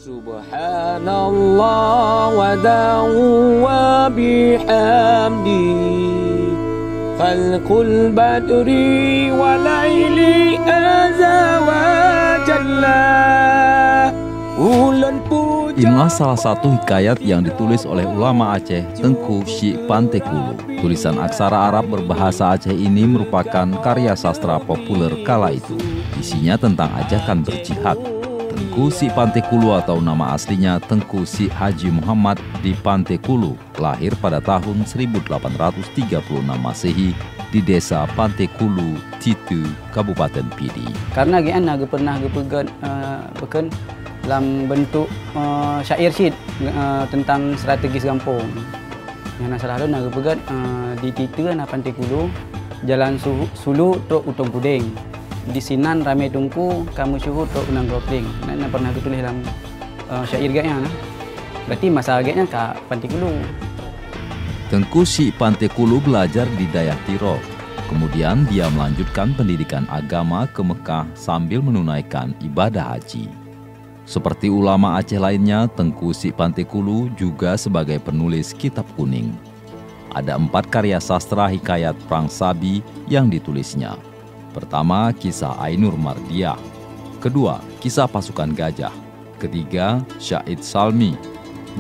Subhanallah wa dahu wa bihamdi khalqul badri wa laili azza wa jalla. Inilah salah satu hikayat yang ditulis oleh ulama Aceh Tengku Syekh Pantekulu. Tulisan aksara Arab berbahasa Aceh ini merupakan karya sastra populer kala itu. Isinya tentang ajakan berjihad. Tengku Syekh Pantekulu atau nama aslinya Tengku Syekh Haji Muhammad di Pantekulu lahir pada tahun 1836 Masehi di desa Pantekulu, Titu, Kabupaten Pidi. Karena Gian pernah bekerja dalam bentuk syair syid tentang strategis kampung. Yang selalu nak pegat di Titu Pantekulu, Jalan Sulu Tok Utong Puding. Di Sinan Ramai Tungku, Kamu Syuhur Tok Unang Gopling. Nak pernah tulis dalam syair gaknya. Berarti masa gaknya kat Pantekulu. Tengku Syekh Pantekulu belajar di Dayak Tirol. Kemudian dia melanjutkan pendidikan agama ke Mekah sambil menunaikan ibadah haji. Seperti ulama Aceh lainnya, Tengku Syekh Pantekulu juga sebagai penulis Kitab Kuning. Ada 4 karya sastra hikayat Perang Sabi yang ditulisnya. Pertama, kisah Ainur Mardiah. Kedua, kisah Pasukan Gajah. Ketiga, Syahid Salmi.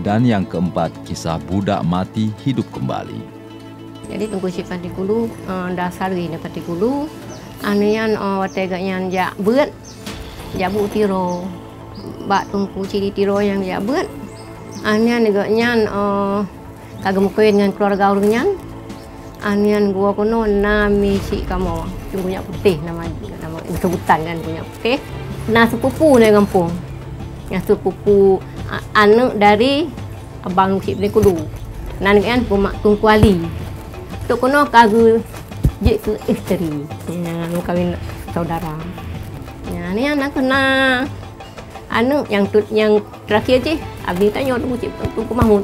Dan yang keempat, kisah Budak Mati Hidup Kembali. Jadi Tengku Syekh Pantekulu dasar di Pantekulu, anian wateganyan jak beut, jak bu tiro. Bak Tengku Ciri Tiro yang dia buat, anian negaknya kagak mungkin dengan keluarga orangnya, anian gua kono nami si kamu, punya putih nama sebutan kan punya putih, nah sepupu nih kampung, yang sepupu anak dari abang si Pantekulu, nah negaknya pumak Tengku Ali, tu kono kagak je ke isteri, yang kawin saudara, nah ni anak kena yang terakhir je, abdi tanya Tengku Mahmud.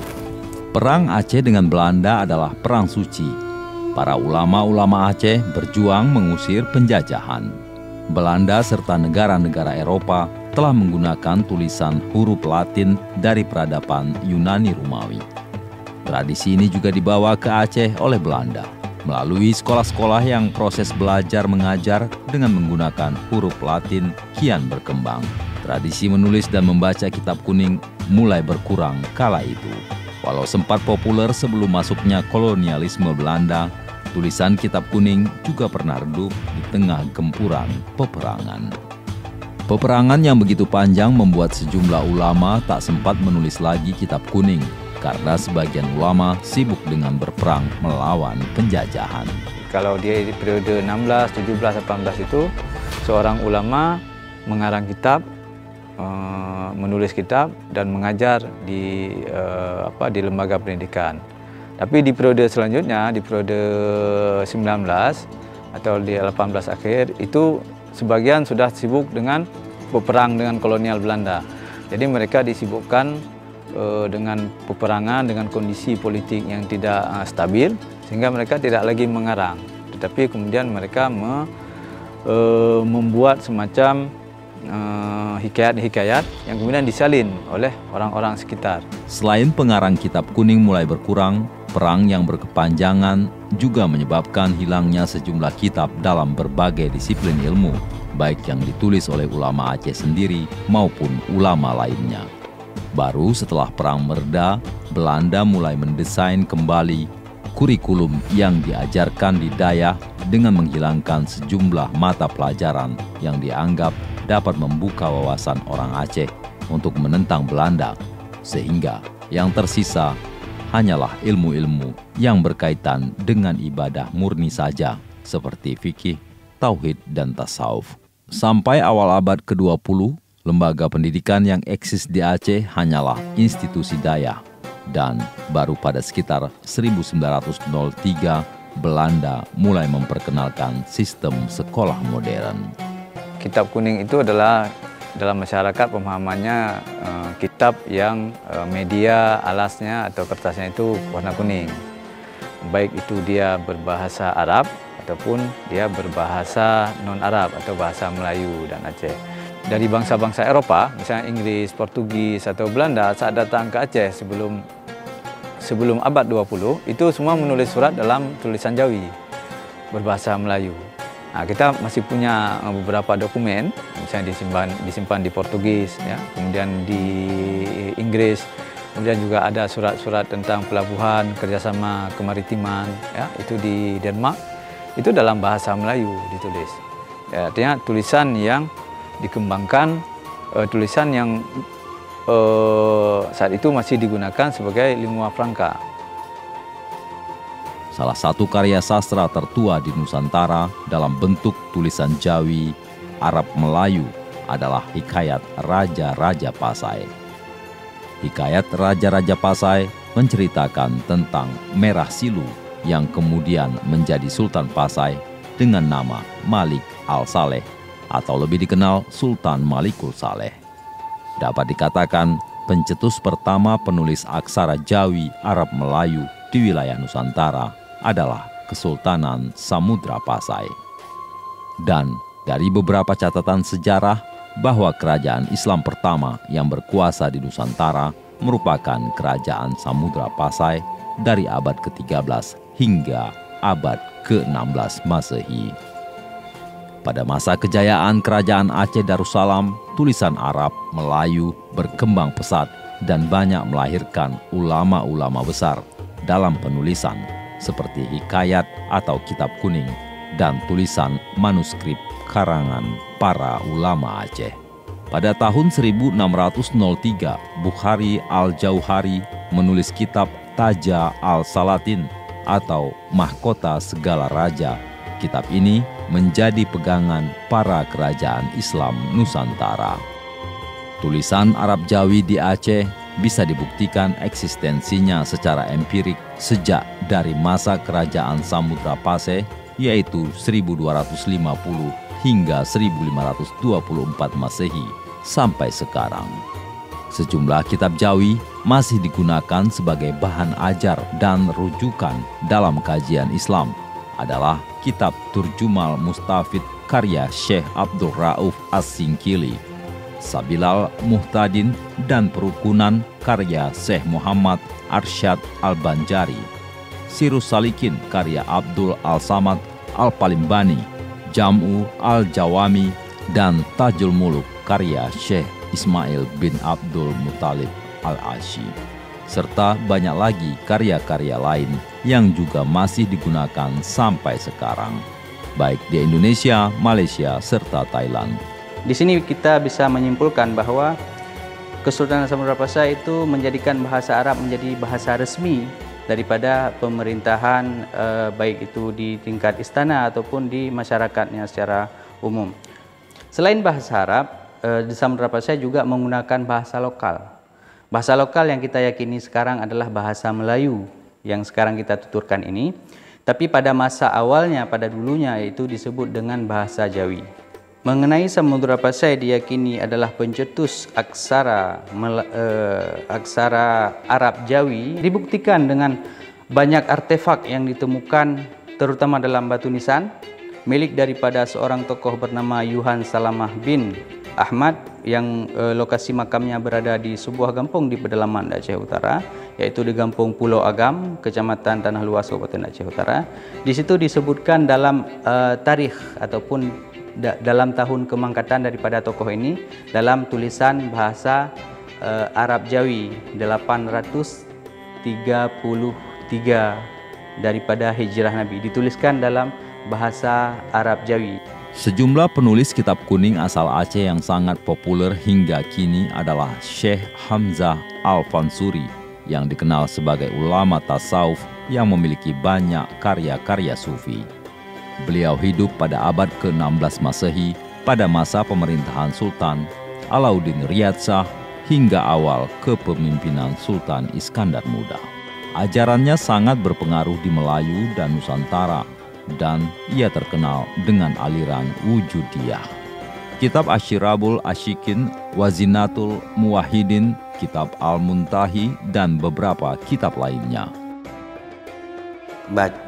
Perang Aceh dengan Belanda adalah perang suci. Para ulama-ulama Aceh berjuang mengusir penjajahan. Belanda serta negara-negara Eropa telah menggunakan tulisan huruf Latin dari peradaban Yunani Romawi. Tradisi ini juga dibawa ke Aceh oleh Belanda melalui sekolah-sekolah yang proses belajar mengajar dengan menggunakan huruf Latin kian berkembang. Tradisi menulis dan membaca Kitab Kuning mulai berkurang kala itu. Walau sempat populer sebelum masuknya kolonialisme Belanda, tulisan Kitab Kuning juga pernah redup di tengah gempuran peperangan. Peperangan yang begitu panjang membuat sejumlah ulama tak sempat menulis lagi Kitab Kuning karena sebagian ulama sibuk dengan berperang melawan penjajahan. Kalau dia di periode 16, 17, 18 itu seorang ulama mengarang kitab, menulis kitab dan mengajar di lembaga pendidikan. Tapi di periode selanjutnya, di periode 19 atau di 18 akhir itu sebagian sudah sibuk dengan berperang dengan kolonial Belanda. Jadi mereka disibukkan dengan peperangan, dengan kondisi politik yang tidak stabil, sehingga mereka tidak lagi mengarang. Tetapi kemudian mereka membuat semacam hikayat-hikayat yang kemudian disalin oleh orang-orang sekitar. Selain pengarang Kitab Kuning mulai berkurang, perang yang berkepanjangan juga menyebabkan hilangnya sejumlah kitab dalam berbagai disiplin ilmu, baik yang ditulis oleh ulama Aceh sendiri maupun ulama lainnya. Baru setelah perang mereda, Belanda mulai mendesain kembali kurikulum yang diajarkan di Dayak dengan menghilangkan sejumlah mata pelajaran yang dianggap dapat membuka wawasan orang Aceh untuk menentang Belanda, sehingga yang tersisa hanyalah ilmu-ilmu yang berkaitan dengan ibadah murni saja, seperti fikih, tauhid, dan tasawuf. Sampai awal abad ke-20, lembaga pendidikan yang eksis di Aceh hanyalah institusi Dayak, dan baru pada sekitar 1903, Belanda mulai memperkenalkan sistem sekolah modern. Kitab Kuning itu adalah dalam masyarakat pemahamannya kitab yang media alasnya atau kertasnya itu warna kuning. Baik itu dia berbahasa Arab ataupun dia berbahasa non-Arab atau bahasa Melayu dan Aceh. dari bangsa-bangsa Eropa, misalnya Inggris, Portugis, atau Belanda saat datang ke Aceh sebelum abad 20, itu semua menulis surat dalam tulisan Jawi berbahasa Melayu. Nah, kita masih punya beberapa dokumen, misalnya disimpan di Portugis, ya, kemudian di Inggris, kemudian juga ada surat-surat tentang pelabuhan, kerjasama kemaritiman, ya, itu di Denmark, itu dalam bahasa Melayu ditulis. Ya, artinya tulisan yang dikembangkan, tulisan yang saat itu masih digunakan sebagai lingua franca. Salah satu karya sastra tertua di Nusantara dalam bentuk tulisan Jawi, Arab Melayu adalah Hikayat Raja-Raja Pasai. Hikayat Raja-Raja Pasai menceritakan tentang Merah Silu yang kemudian menjadi Sultan Pasai dengan nama Malik Al-Saleh atau lebih dikenal Sultan Malikul Saleh. Dapat dikatakan pencetus pertama penulis aksara Jawi Arab Melayu di wilayah Nusantara adalah Kesultanan Samudra Pasai. Dan dari beberapa catatan sejarah bahwa kerajaan Islam pertama yang berkuasa di Nusantara merupakan kerajaan Samudra Pasai dari abad ke-13 hingga abad ke-16 Masehi. Pada masa kejayaan Kerajaan Aceh Darussalam, tulisan Arab Melayu berkembang pesat dan banyak melahirkan ulama-ulama besar dalam penulisan seperti hikayat atau kitab kuning dan tulisan manuskrip karangan para ulama Aceh. Pada tahun 1603, Bukhari Al-Jauhari menulis kitab Taja Al-Salatin atau Mahkota Segala Raja. Kitab ini menjadi pegangan para kerajaan Islam Nusantara. Tulisan Arab Jawi di Aceh bisa dibuktikan eksistensinya secara empirik sejak dari masa kerajaan Samudra Pasai, yaitu 1250 hingga 1524 Masehi sampai sekarang. Sejumlah kitab Jawi masih digunakan sebagai bahan ajar dan rujukan dalam kajian Islam adalah kitab Turjumal Mustafid karya Syekh Abdul Rauf As-Singkili, Sabilal Muhtadin dan Perukunan karya Syekh Muhammad Arsyad Al-Banjari, Sirus Salikin karya Abdul Al-Samad Al-Palimbani, Jam'u Al-Jawami, dan Tajul Muluk karya Syekh Ismail bin Abdul Muttalib Al-Ashi, serta banyak lagi karya-karya lain yang juga masih digunakan sampai sekarang, baik di Indonesia, Malaysia, serta Thailand. Di sini kita bisa menyimpulkan bahwa Kesultanan Samudra Pasai itu menjadikan bahasa Arab menjadi bahasa resmi daripada pemerintahan, baik itu di tingkat istana ataupun di masyarakatnya secara umum. Selain bahasa Arab, di Samudra Pasai juga menggunakan bahasa lokal. Bahasa lokal yang kita yakini sekarang adalah bahasa Melayu yang sekarang kita tuturkan ini. Tapi pada masa awalnya, pada dulunya itu disebut dengan bahasa Jawi. Mengenai Samudra Pasai diyakini adalah pencetus aksara Arab Jawi, dibuktikan dengan banyak artefak yang ditemukan terutama dalam batu nisan milik daripada seorang tokoh bernama Yuhan Salamah bin Ahmad yang lokasi makamnya berada di sebuah kampung di pedalaman Aceh Utara, yaitu di Kampung Pulau Agam, Kecamatan Tanah Luas, Kabupaten Aceh Utara. Di situ disebutkan dalam tarikh ataupun dalam tahun kemangkatan daripada tokoh ini dalam tulisan bahasa Arab Jawi 833 daripada hijrah Nabi, dituliskan dalam bahasa Arab Jawi. Sejumlah penulis kitab kuning asal Aceh yang sangat populer hingga kini adalah Syekh Hamzah Al-Fansuri yang dikenal sebagai ulama tasawuf yang memiliki banyak karya-karya sufi. Beliau hidup pada abad ke-16 Masehi pada masa pemerintahan Sultan Alauddin Riyad Shah hingga awal kepemimpinan Sultan Iskandar Muda. Ajarannya sangat berpengaruh di Melayu dan Nusantara, dan ia terkenal dengan aliran Wujudiyah. Kitab Asyirabul Asyikin, Wazinatul Muwahhidin, Kitab Al-Muntahi, dan beberapa kitab lainnya.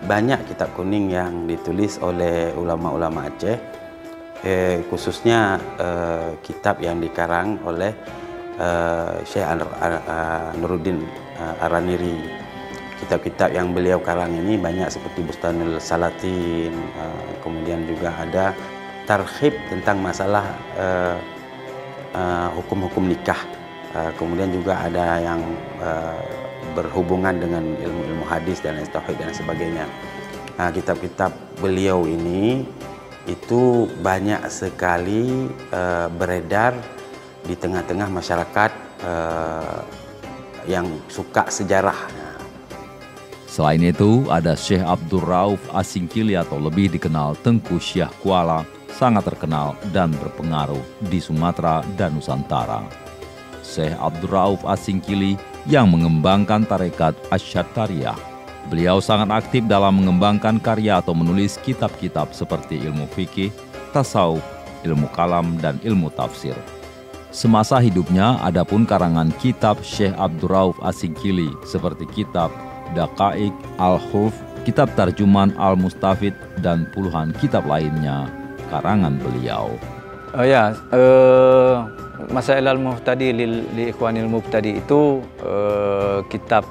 Banyak kitab kuning yang ditulis oleh ulama-ulama Aceh khususnya kitab yang dikarang oleh Syekh Nuruddin Araniri. Kitab-kitab yang beliau karang ini banyak seperti Bustanul Salatin, kemudian juga ada tarhib tentang masalah hukum-hukum nikah, kemudian juga ada yang berhubungan dengan ilmu-ilmu hadis dan tauhid dan sebagainya. Nah, kitab-kitab beliau ini itu banyak sekali beredar di tengah-tengah masyarakat yang suka sejarah. Selain itu, ada Syekh Abdul Rauf Asingkili atau lebih dikenal Tengku Syah Kuala, sangat terkenal dan berpengaruh di Sumatera dan Nusantara. Syekh Abdul Rauf Asingkili yang mengembangkan tarekat Asy-Syadzaliyah. Beliau sangat aktif dalam mengembangkan karya atau menulis kitab-kitab seperti ilmu fikih, tasawuf, ilmu kalam, dan ilmu tafsir. Semasa hidupnya, adapun karangan kitab Syekh Abdul Rauf Asingkili seperti kitab Daqaiq Al-Huruf, kitab tarjuman Al-Mustafid, dan puluhan kitab lainnya karangan beliau. Masail al-Muhtadi li Ikhwanil Mubtadi itu kitab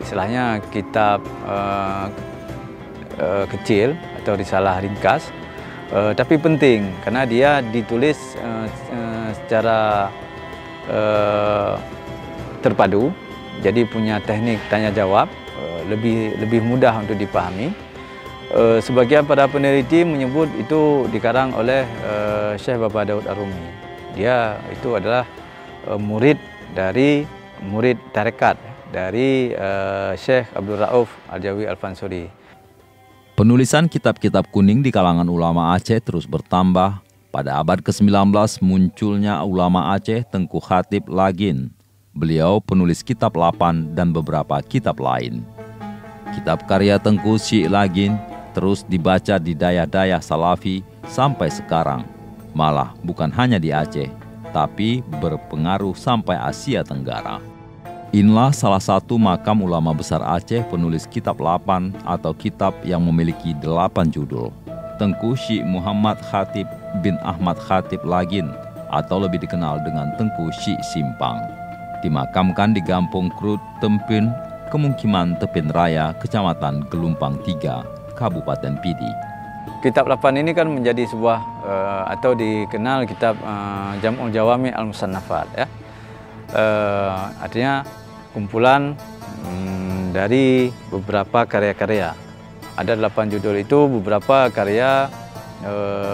istilahnya kitab kecil atau risalah ringkas, tapi penting karena dia ditulis secara terpadu, jadi punya teknik tanya jawab, lebih mudah untuk dipahami. Sebagian para peneliti menyebut itu dikarang oleh Syekh Bapak Daud Ar-Rumi. Dia itu adalah murid tarekat dari Syekh Abdul Rauf Al-Jawi Al-Fansuri. Penulisan kitab-kitab kuning di kalangan ulama Aceh terus bertambah. Pada abad ke-19 munculnya ulama Aceh Tengku Khatib Lagin. Beliau penulis kitab Lapan dan beberapa kitab lain. Kitab karya Tengku Syekh Lagin terus dibaca di daya-daya Salafi sampai sekarang. Malah bukan hanya di Aceh, tapi berpengaruh sampai Asia Tenggara. Inilah salah satu makam ulama besar Aceh penulis kitab Lapan atau kitab yang memiliki 8 judul. Tengku Syekh Muhammad Khatib bin Ahmad Khatib Lagin atau lebih dikenal dengan Tengku Syekh Simpang. Dimakamkan di Gampung Krut, Tempin, Kemukiman Tepin Raya, Kecamatan Gelumpang 3, Kabupaten Pidi. Kitab Lapan ini kan menjadi sebuah atau dikenal kitab Jam'ul Jawami Al-Musannafat, ya. Artinya kumpulan dari beberapa karya-karya. Ada 8 judul itu, beberapa karya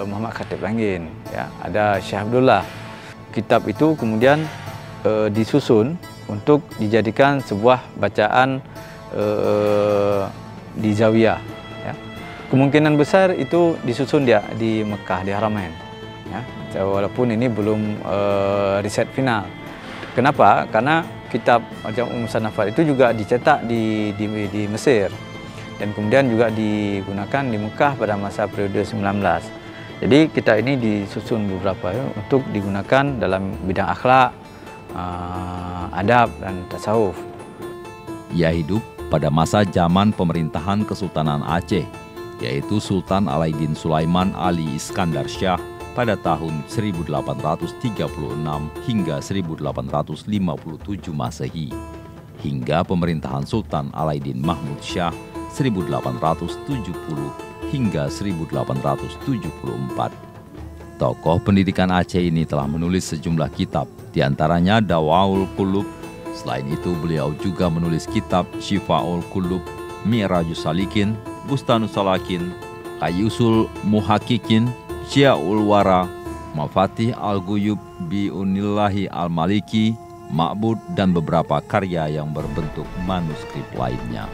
Muhammad Khatib Lagin, ya. Ada Syekh Abdullah. Kitab itu kemudian disusun untuk dijadikan sebuah bacaan di Zawiyah. Ya. Kemungkinan besar itu disusun di Mekah, di Haramain. Ya. Walaupun ini belum riset final. Kenapa? Karena kitab Jam'ul Musannafat itu juga dicetak di Mesir dan kemudian juga digunakan di Mekah pada masa periode 19. Jadi kitab ini disusun beberapa untuk digunakan dalam bidang akhlak, adab, dan tasawuf. Ia hidup pada masa zaman pemerintahan Kesultanan Aceh, yaitu Sultan Alaiddin Sulaiman Ali Iskandar Shah pada tahun 1836 hingga 1857 Masehi, hingga pemerintahan Sultan Alaiddin Mahmud Shah 1870 hingga 1874. Tokoh pendidikan Aceh ini telah menulis sejumlah kitab, diantaranya Dawaul Qulub. Selain itu, beliau juga menulis kitab Syifaul Qulub, Mi'rajus Salikin, Bustanus Salakin, Qayyusul Muhaqqiqin, Syia'ul Wara, Mafatih Al-Ghuyub Bi'unillahi Al-Maliki, Ma'bud, dan beberapa karya yang berbentuk manuskrip lainnya.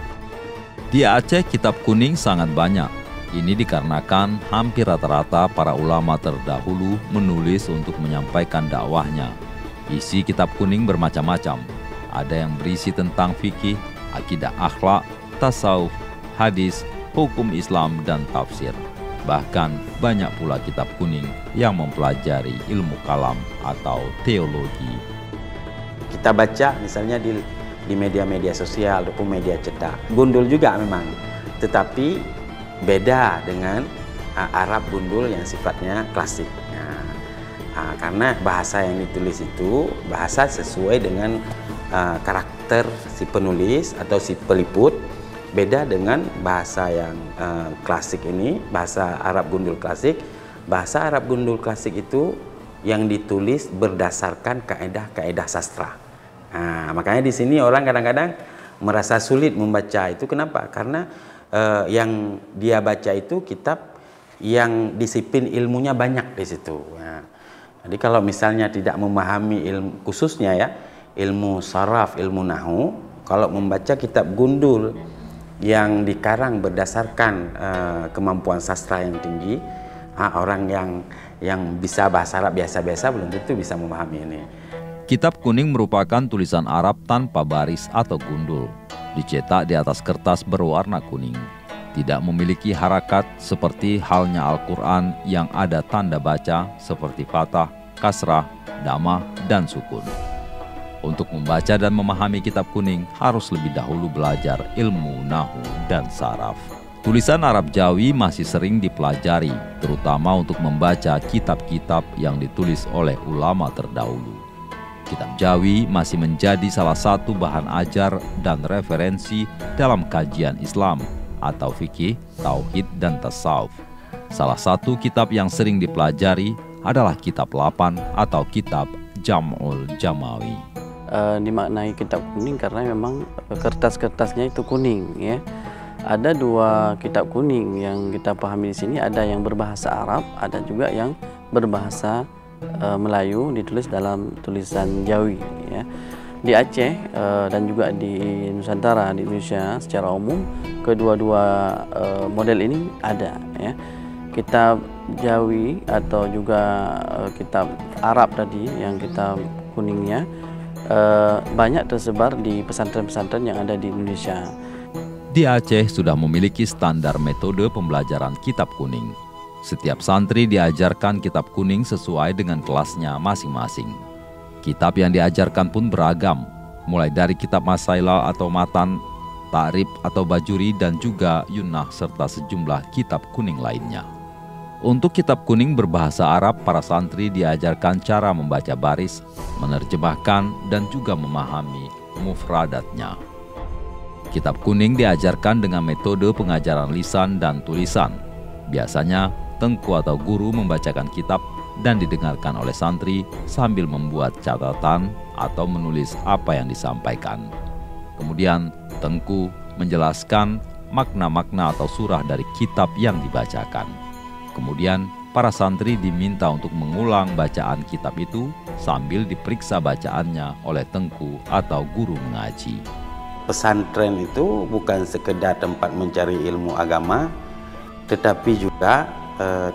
Di Aceh, kitab kuning sangat banyak. Ini dikarenakan hampir rata-rata para ulama terdahulu menulis untuk menyampaikan dakwahnya. Isi kitab kuning bermacam-macam. Ada yang berisi tentang fikih, akidah akhlak, tasawuf, hadis, hukum Islam, dan tafsir. Bahkan banyak pula kitab kuning yang mempelajari ilmu kalam atau teologi. Kita baca misalnya di media-media sosial ataupun media cetak. Gundul juga memang, tetapi beda dengan Arab gundul yang sifatnya klasik. Karena bahasa yang ditulis itu bahasa sesuai dengan karakter si penulis atau si peliput. Beda dengan bahasa yang klasik ini, bahasa Arab gundul klasik. Bahasa Arab gundul klasik itu yang ditulis berdasarkan kaedah-kaedah sastra. Makanya di sini orang kadang-kadang merasa sulit membaca itu. Kenapa? Karena yang dia baca itu kitab yang disiplin ilmunya banyak di situ. Jadi kalau misalnya tidak memahami ilmu khususnya ya, ilmu saraf, ilmu nahu, kalau membaca kitab gundul yang dikarang berdasarkan kemampuan sastra yang tinggi, orang yang bisa bahasa Arab biasa-biasa belum tentu bisa memahami ini. Kitab kuning merupakan tulisan Arab tanpa baris atau gundul, dicetak di atas kertas berwarna kuning. Tidak memiliki harakat seperti halnya Al-Quran yang ada tanda baca seperti fathah, kasrah, damah, dan sukun. Untuk membaca dan memahami kitab kuning harus lebih dahulu belajar ilmu nahu dan saraf. Tulisan Arab Jawi masih sering dipelajari, terutama untuk membaca kitab-kitab yang ditulis oleh ulama terdahulu. Kitab Jawi masih menjadi salah satu bahan ajar dan referensi dalam kajian Islam atau fikih, tauhid, dan tasawuf. Salah satu kitab yang sering dipelajari adalah kitab 8 atau kitab Jam'ul Jamawi. Dimaknai kitab kuning karena memang kertas-kertasnya itu kuning ya. Ada 2 kitab kuning yang kita pahami di sini, ada yang berbahasa Arab, ada juga yang berbahasa Melayu ditulis dalam tulisan Jawi ya. Di Aceh dan juga di Nusantara, di Indonesia secara umum, kedua-dua model ini ada ya. Kitab Jawi atau juga kitab Arab tadi yang kitab kuningnya banyak tersebar di pesantren-pesantren yang ada di Indonesia. Di Aceh sudah memiliki standar metode pembelajaran kitab kuning. Setiap santri diajarkan kitab kuning sesuai dengan kelasnya masing-masing. Kitab yang diajarkan pun beragam, mulai dari kitab Masailal atau Matan, Ta'rib atau Bajuri, dan juga Yunnah serta sejumlah kitab kuning lainnya. Untuk kitab kuning berbahasa Arab, para santri diajarkan cara membaca baris, menerjemahkan, dan juga memahami mufradatnya. Kitab kuning diajarkan dengan metode pengajaran lisan dan tulisan. Biasanya, tengku atau guru membacakan kitab dan didengarkan oleh santri sambil membuat catatan atau menulis apa yang disampaikan. Kemudian, tengku menjelaskan makna-makna atau surah dari kitab yang dibacakan. Kemudian, para santri diminta untuk mengulang bacaan kitab itu sambil diperiksa bacaannya oleh tengku atau guru mengaji. Pesantren itu bukan sekedar tempat mencari ilmu agama, tetapi juga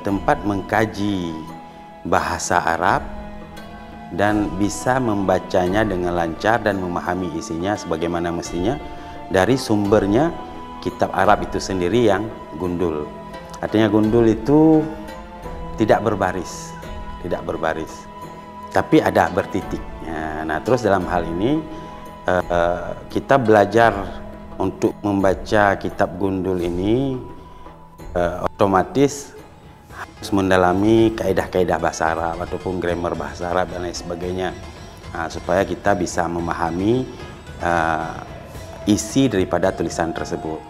tempat mengkaji bahasa Arab dan bisa membacanya dengan lancar dan memahami isinya sebagaimana mestinya dari sumbernya kitab Arab itu sendiri yang gundul. Artinya gundul itu tidak berbaris, tapi ada bertitik. Nah, terus dalam hal ini kita belajar untuk membaca kitab gundul ini otomatis harus mendalami kaedah-kaedah bahasa Arab ataupun grammar bahasa Arab dan lain sebagainya, supaya kita bisa memahami isi daripada tulisan tersebut.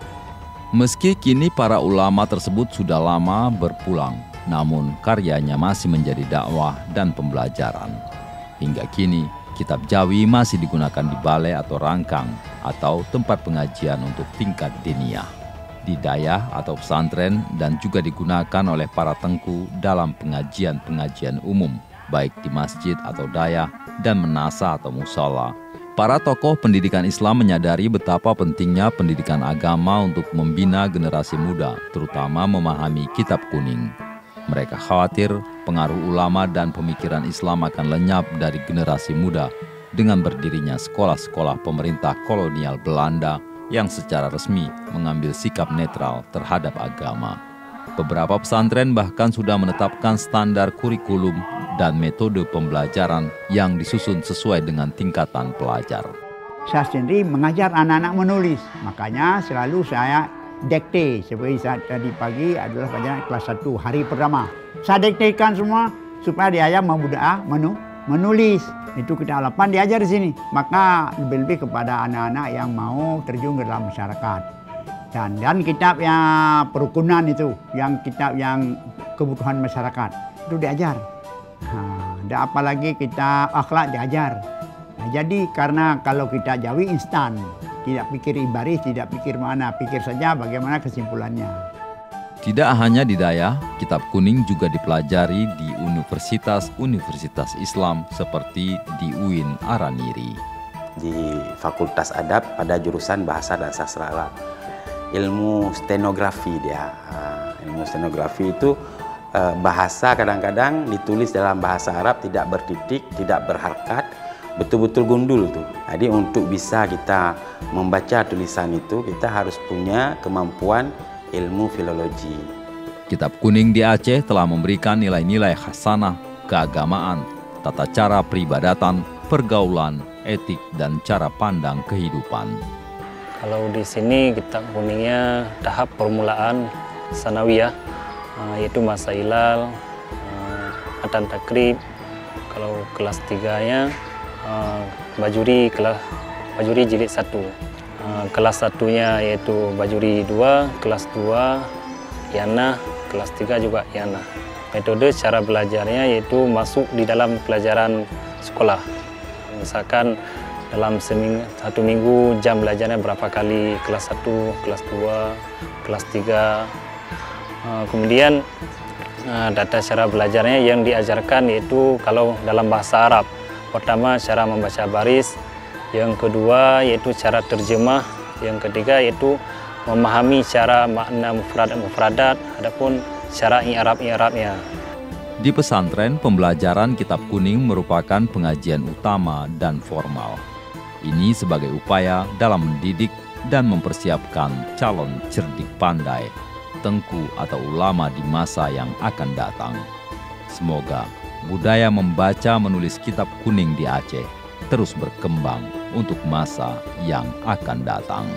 Meski kini para ulama tersebut sudah lama berpulang, namun karyanya masih menjadi dakwah dan pembelajaran. Hingga kini, kitab Jawi masih digunakan di balai atau rangkang atau tempat pengajian untuk tingkat diniyah, di dayah atau pesantren, dan juga digunakan oleh para tengku dalam pengajian-pengajian umum, baik di masjid atau dayah dan menasa atau musala. Para tokoh pendidikan Islam menyadari betapa pentingnya pendidikan agama untuk membina generasi muda, terutama memahami kitab kuning. Mereka khawatir pengaruh ulama dan pemikiran Islam akan lenyap dari generasi muda dengan berdirinya sekolah-sekolah pemerintah kolonial Belanda yang secara resmi mengambil sikap netral terhadap agama. Beberapa pesantren bahkan sudah menetapkan standar kurikulum dan metode pembelajaran yang disusun sesuai dengan tingkatan pelajar. Saya sendiri mengajar anak-anak menulis, makanya selalu saya dikte seperti saat tadi pagi adalah pelajaran kelas 1 hari pertama. Saya diktekan semua supaya dia menulis. Itu kita harapan diajar di sini. Maka lebih-lebih kepada anak-anak yang mau terjun ke dalam masyarakat. Dan kitab yang perukunan itu, yang kitab yang kebutuhan masyarakat itu diajar. Dan apalagi kita akhlak diajar. Nah, jadi karena kalau kita Jawi instan, tidak pikir ibaris, tidak pikir mana, pikir saja bagaimana kesimpulannya. Tidak hanya di Dayak, kitab kuning juga dipelajari di universitas-universitas Islam seperti di UIN Araniri. Di Fakultas Adab pada jurusan Bahasa dan Sastra Arab. Ilmu stenografi dia. Ilmu stenografi itu bahasa kadang-kadang ditulis dalam bahasa Arab tidak bertitik, tidak berharkat, betul-betul gundul tuh. Jadi untuk bisa kita membaca tulisan itu kita harus punya kemampuan ilmu filologi. Kitab kuning di Aceh telah memberikan nilai-nilai khasanah, keagamaan, tata cara peribadatan, pergaulan, etik, dan cara pandang kehidupan. Kalau di sini kitab kuningnya tahap permulaan sanawiyah, yaitu masa hilal, atan takrib. Kalau kelas 3-nya bajuri jilid 1. Kelas 1-nya yaitu bajuri 2, kelas 2 yana, kelas 3 juga yana. Metode cara belajarnya yaitu masuk di dalam pelajaran sekolah. Misalkan dalam satu minggu jam belajarnya berapa kali, kelas 1, kelas 2, kelas 3. Kemudian data cara belajarnya yang diajarkan yaitu kalau dalam bahasa Arab. Pertama cara membaca baris, yang kedua yaitu cara terjemah, yang ketiga yaitu memahami cara makna mufradat, adapun cara i'rab-i'rabnya. Di pesantren, pembelajaran kitab kuning merupakan pengajian utama dan formal. Ini sebagai upaya dalam mendidik dan mempersiapkan calon cerdik pandai, tengku atau ulama di masa yang akan datang. Semoga budaya membaca menulis kitab kuning di Aceh terus berkembang untuk masa yang akan datang.